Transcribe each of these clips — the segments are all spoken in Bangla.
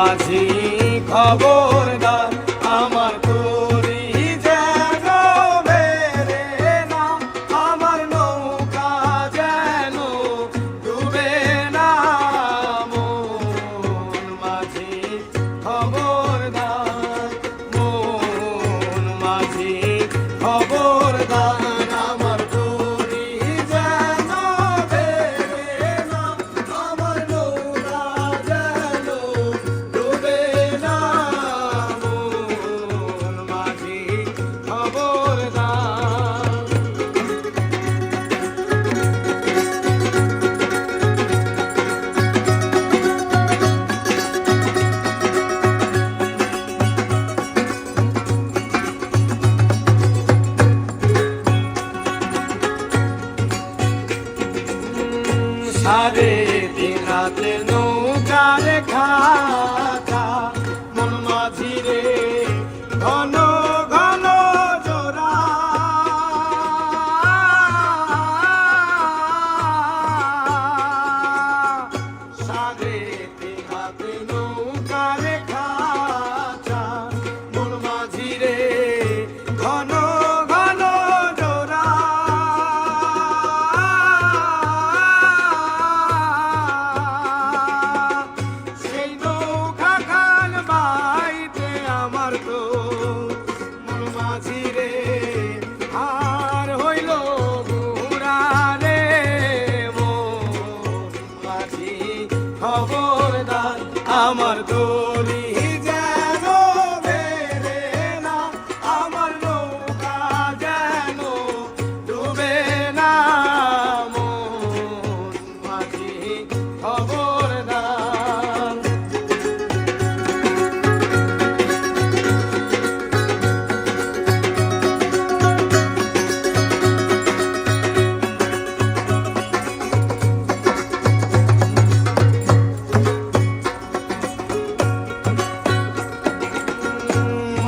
মাঝি খবরদার আমার তোরি যেন বেরে না, আমার নৌকা যেন ডুবে না। মন মাঝি খবরদার, মন মাঝি খবরদার আমার তোরি যেন বেরে না, আমার নৌকা যেন ডুবে না। মন মাঝি খবরদার। সাড়ে তিন রাতে নৌকার খাতা, মন মাঝি রে ঘন ঘন জোড়া। সাড়ে তিন রাতে নৌকার খাতা, মন মাঝি রে ঘন ঘন জোড়া। সেই নৌকা খান বাইতে আমার তো মন মাঝি রে আর হইল ঘুরা রে। মন মাঝি খবরদার আমার দড়ি যেন বেরে না, আমার নৌকা যেন ডুবে না। মন মাঝি খবরদার।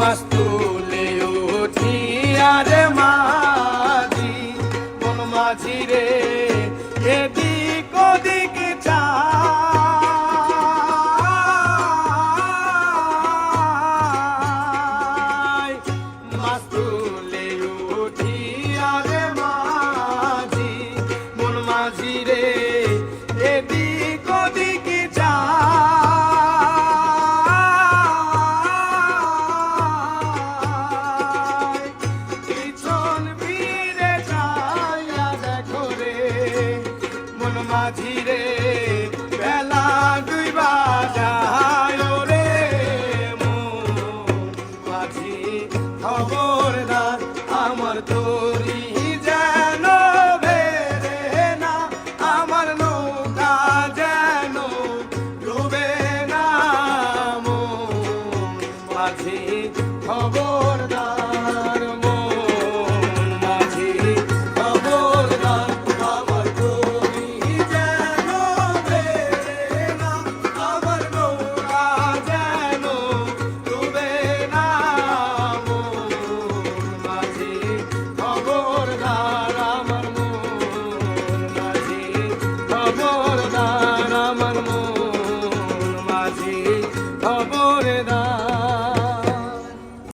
মাস্তুলে উঠিয়া রে মাঝি, মন মাঝি রে এদিক ওদিক চায়। মাস্তুলে উঠিয়া রে মাঝি, মন মাঝি রে এদিক ওদিক যায়। পিছন ফিরে যাইয়া দেখো রে মন মাঝি রে